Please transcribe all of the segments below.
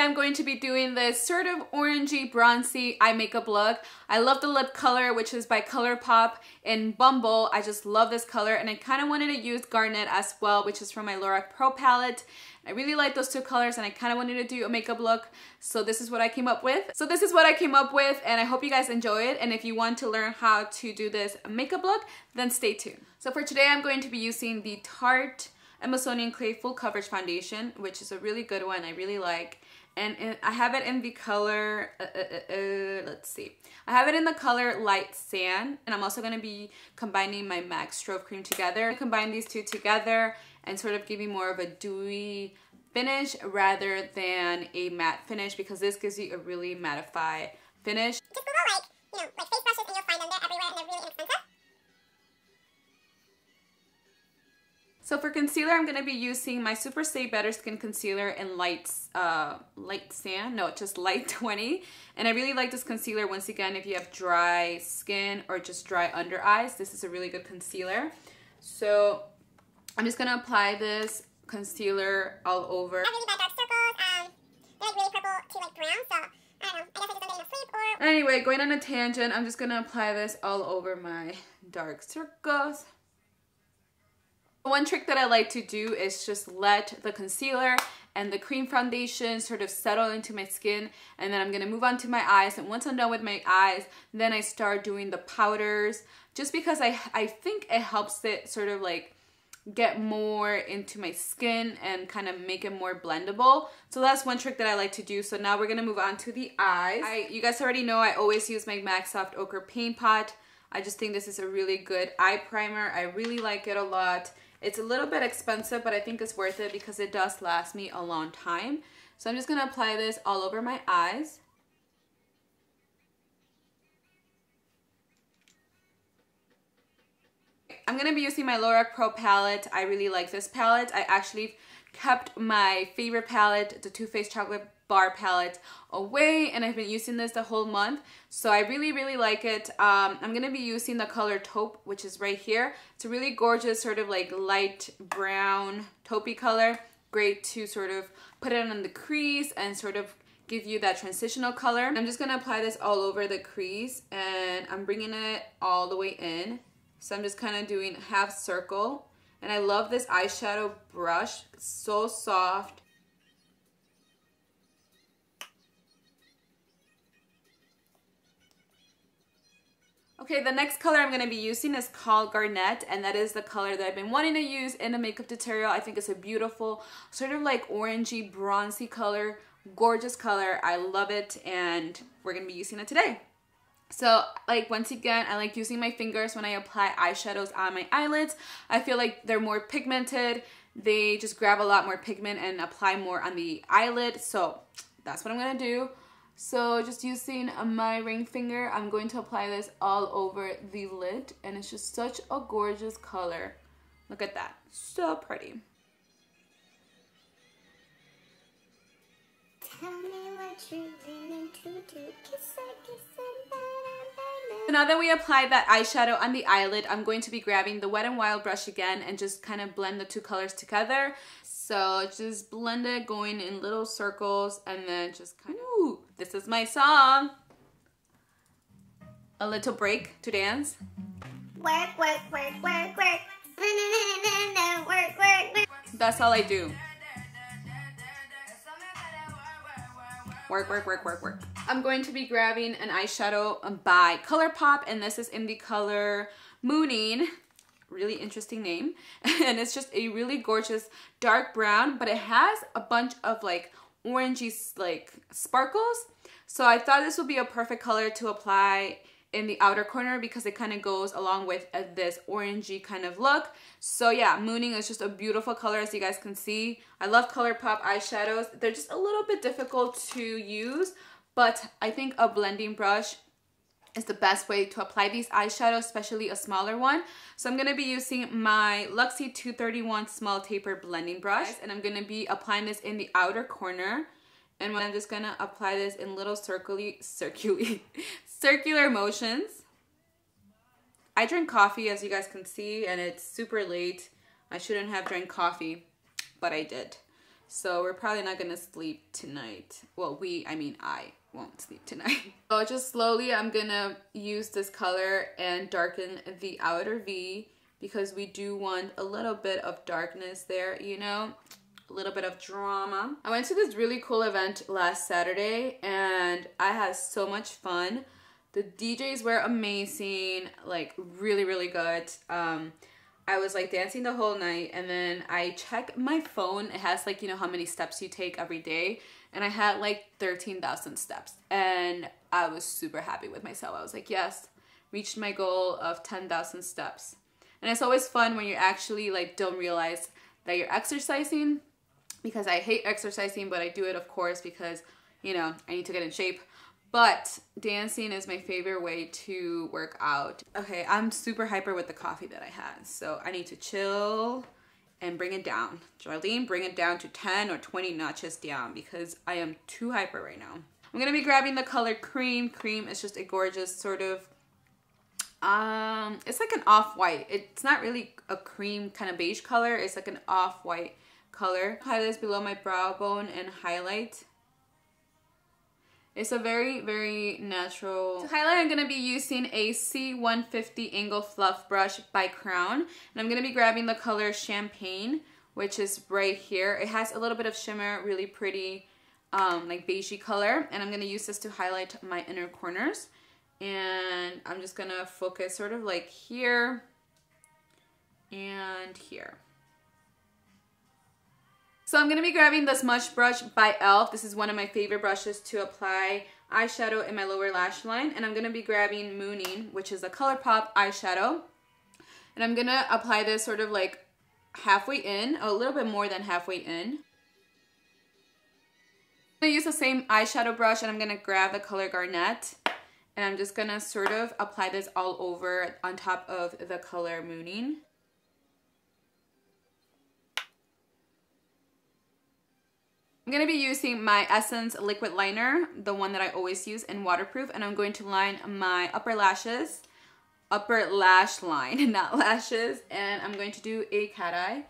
I'm going to be doing this sort of orangey, bronzy eye makeup look. I love the lip color, which is by ColourPop in Bumble. I just love this color, and I kind of wanted to use Garnet as well, which is from my Lorac Pro palette. I really like those two colors, and I kind of wanted to do a makeup look, so this is what I came up with. And I hope you guys enjoy it, and if you want to learn how to do this makeup look, then stay tuned. So for today, I'm going to be using the Tarte Amazonian Clay Full Coverage Foundation, which is a really good one. I really like. And I have it in the color, let's see. I have it in the color Light Sand, and I'm also going to be combining my MAC Strobe Cream together. Combine these two together and sort of give you more of a dewy finish rather than a matte finish, because this gives you a really mattified finish. Just Google like face brushes, and you'll find them there everywhere, and they're really inexpensive. So for concealer, I'm going to be using my Superstay Better Skin Concealer in Light Sand. No, just Light 20. And I really like this concealer, once again, if you have dry skin or just dry under eyes. This is a really good concealer. So I'm just going to apply this concealer all over. I have really bad dark circles. They're like really purple to like brown, so I don't know. I guess I just don't get enough sleep or... Anyway, going on a tangent, I'm just going to apply this all over my dark circles. One trick that I like to do is just let the concealer and the cream foundation sort of settle into my skin, and then I'm going to move on to my eyes. And once I'm done with my eyes, then I start doing the powders, just because I think it helps it sort of like get more into my skin and kind of make it more blendable. So that's one trick that I like to do. So now we're going to move on to the eyes. You guys already know I always use my MAC Soft Ochre Paint Pot. I just think this is a really good eye primer. I really like it a lot. It's a little bit expensive, but I think it's worth it because it does last me a long time. So I'm just going to apply this all over my eyes. I'm going to be using my Lorac Pro palette. I really like this palette. I actually kept my favorite palette, the Too Faced Chocolate Bar palette, away, and I've been using this the whole month, so I really like it. I'm gonna be using the color Taupe, which is right here. It's a really gorgeous sort of like light brown taupey color, great to sort of put it on the crease and sort of give you that transitional color. I'm just gonna apply this all over the crease, and I'm bringing it all the way in, so I'm just kind of doing half circle. And I love this eyeshadow brush, it's so soft. Okay, the next color I'm going to be using is called Garnet, and that is the color that I've been wanting to use in a makeup tutorial. I think it's a beautiful, sort of like orangey, bronzy color, gorgeous color. I love it, and we're going to be using it today. So, like, once again, I like using my fingers when I apply eyeshadows on my eyelids. I feel like they're more pigmented. They just grab a lot more pigment and apply more on the eyelid, so that's what I'm going to do. So just using my ring finger, I'm going to apply this all over the lid, and it's just such a gorgeous color. Look at that, so pretty. Tell me what you're willing to do. Kiss So now that we applied that eyeshadow on the eyelid, I'm going to be grabbing the Wet n Wild brush again and just kind of blend the two colors together. So just blend it, going in little circles, and then just kind of, ooh, this is my song. A little break to dance. Work, work, work, work, work. Work, work, work. That's all I do. Work, work, work, work, work. I'm going to be grabbing an eyeshadow by ColourPop, and this is in the color Mooning. Really interesting name. And it's just a really gorgeous dark brown, but it has a bunch of like orangey like sparkles. So I thought this would be a perfect color to apply in the outer corner because it kind of goes along with this orangey kind of look. So yeah, Mooning is just a beautiful color, as you guys can see. I love ColourPop eyeshadows. They're just a little bit difficult to use, but I think a blending brush is the best way to apply these eyeshadows, especially a smaller one. So I'm going to be using my Luxie 231 small taper blending brush, and I'm going to be applying this in the outer corner. And I'm just going to apply this in little circular motions. I drink coffee, as you guys can see, and it's super late. I shouldn't have drank coffee, but I did. So we're probably not gonna sleep tonight. Well, I won't sleep tonight. So just slowly I'm gonna use this color and darken the outer V because we do want a little bit of darkness there, you know, a little bit of drama. I went to this really cool event last Saturday and I had so much fun. The DJs were amazing, like really, really good. I was like dancing the whole night, and then I checked my phone. It has like, you know, how many steps you take every day, and I had like 13,000 steps, and I was super happy with myself. I was like, yes, reached my goal of 10,000 steps. And it's always fun when you actually like don't realize that you're exercising, because I hate exercising, but I do it of course because, you know, I need to get in shape. But dancing is my favorite way to work out. Okay, I'm super hyper with the coffee that I had, so I need to chill and bring it down. Geraldine, bring it down to 10 or 20 notches down because I am too hyper right now. I'm gonna be grabbing the color Cream. Cream is just a gorgeous sort of, it's like an off-white. It's not really a cream kind of beige color. It's like an off-white color. Apply this below my brow bone and highlight. It's a very, very natural. To highlight, I'm gonna be using a C150 Angle Fluff brush by Crown. And I'm gonna be grabbing the color Champaign, which is right here. It has a little bit of shimmer, really pretty, like beigey color. And I'm gonna use this to highlight my inner corners. And I'm just gonna focus sort of like here and here. So I'm going to be grabbing the Smudge Brush by e.l.f. This is one of my favorite brushes to apply eyeshadow in my lower lash line. And I'm going to be grabbing Mooning, which is a ColourPop eyeshadow. And I'm going to apply this sort of like halfway in, a little bit more than halfway in. I'm going to use the same eyeshadow brush and I'm going to grab the color Garnet. And I'm just going to sort of apply this all over on top of the color Mooning. I'm going to be using my Essence liquid liner, the one that I always use in waterproof, and I'm going to line my upper lash line, not lashes, and I'm going to do a cat eye.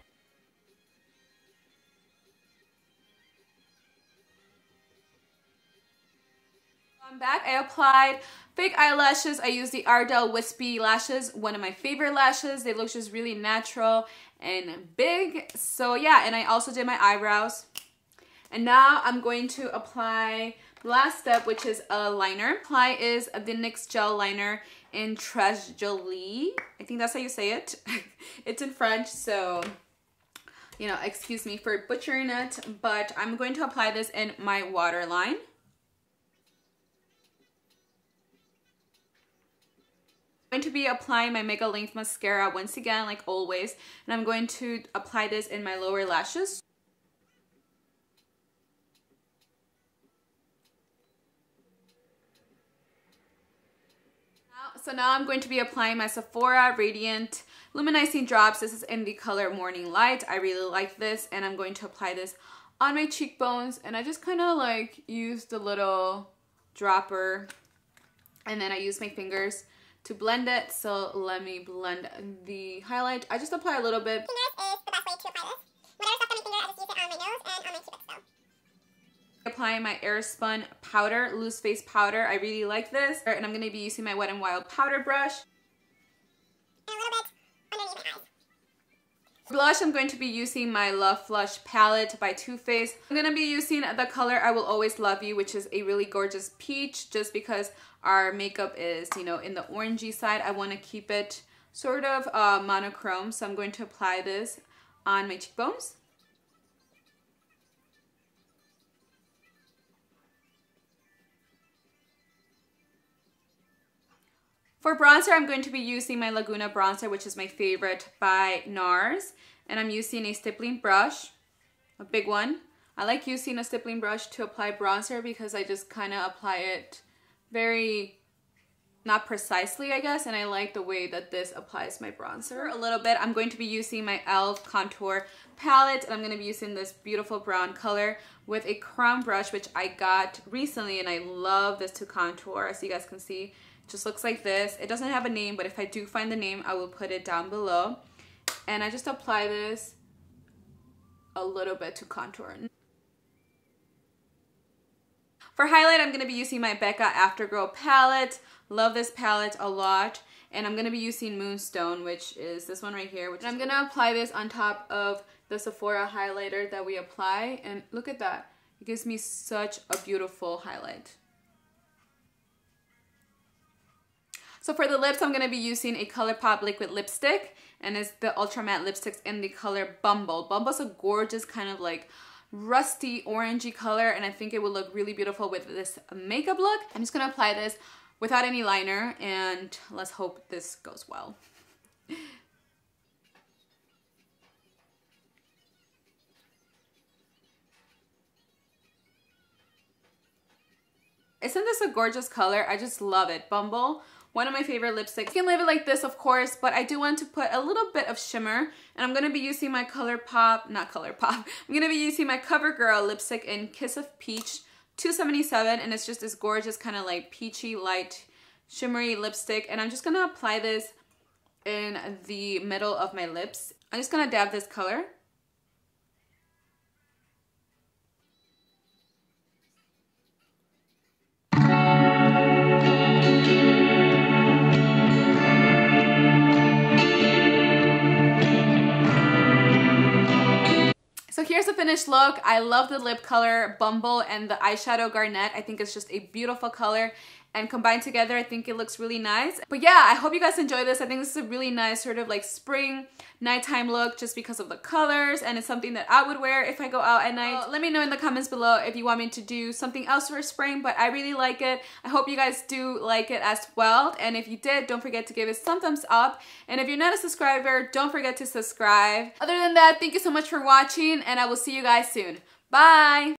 I'm back. I applied fake eyelashes. I used the Ardelle Wispie lashes, one of my favorite lashes. They look just really natural and big. So yeah, and I also did my eyebrows. And now I'm going to apply the last step, which is a liner. Apply is the NYX gel liner in Jolie. I think that's how you say it. It's in French, so, you know, excuse me for butchering it. But I'm going to apply this in my waterline. I'm going to be applying my Mega Length Mascara once again, like always. And I'm going to apply this in my lower lashes. So now I'm going to be applying my Sephora Radiant Luminizing Drops. This is in the color Morning Light. I really like this, and I'm going to apply this on my cheekbones. And I just kind of like used a little dropper, and then I use my fingers to blend it. So let me blend the highlight. I just apply a little bit. Fingers is the best way to apply this. Whenever I stuff on my finger, I just use it on my nose and on my cupid's bow. Applying my Airspun Powder, loose face powder. I really like this. And I'm going to be using my Wet n Wild powder brush. And a little bit underneath my eyes. Blush, I'm going to be using my Love Flush palette by Too Faced. I'm going to be using the color I Will Always Love You, which is a really gorgeous peach, just because our makeup is, you know, in the orangey side. I want to keep it sort of monochrome, so I'm going to apply this on my cheekbones. For bronzer, I'm going to be using my Laguna bronzer, which is my favorite, by Nars. And I'm using a stippling brush, a big one. I like using a stippling brush to apply bronzer because I just kind of apply it very, not precisely, I guess. And I like the way that this applies my bronzer a little bit. I'm going to be using my e.l.f. contour palette. And I'm going to be using this beautiful brown color with a crown brush, which I got recently. And I love this to contour, as you guys can see. Just looks like this. It doesn't have a name, but if I do find the name, I will put it down below. And I just apply this a little bit to contour. For highlight, I'm going to be using my Becca Afterglow palette. Love this palette a lot. And I'm going to be using Moonstone, which is this one right here. And I'm going to apply this on top of the Sephora highlighter that we apply. And look at that. It gives me such a beautiful highlight. So for the lips, I'm going to be using a ColourPop liquid lipstick. And it's the Ultra Matte lipsticks in the color Bumble. Bumble's a gorgeous kind of like rusty orangey color, and I think it will look really beautiful with this makeup look. I'm just gonna apply this without any liner, and let's hope this goes well. Isn't this a gorgeous color? I just love it. Bumble, one of my favorite lipsticks. You can leave it like this, of course, but I do want to put a little bit of shimmer, and I'm going to be using my ColourPop, not ColourPop, I'm going to be using my CoverGirl lipstick in Kiss of Peach 277, and it's just this gorgeous kind of like peachy, light, shimmery lipstick, and I'm just going to apply this in the middle of my lips. I'm just going to dab this color. So here's the finished look. I love the lip color Bumble and the eyeshadow Garnet. I think it's just a beautiful color, and combined together I think it looks really nice. But yeah, I hope you guys enjoy this. I think this is a really nice sort of like spring nighttime look just because of the colors, and it's something that I would wear if I go out at night. Let me know in the comments below if you want me to do something else for spring, but I really like it. I hope you guys do like it as well, and if you did, don't forget to give it some thumbs up, and if you're not a subscriber, don't forget to subscribe. Other than that, thank you so much for watching, and I will see you guys soon. Bye!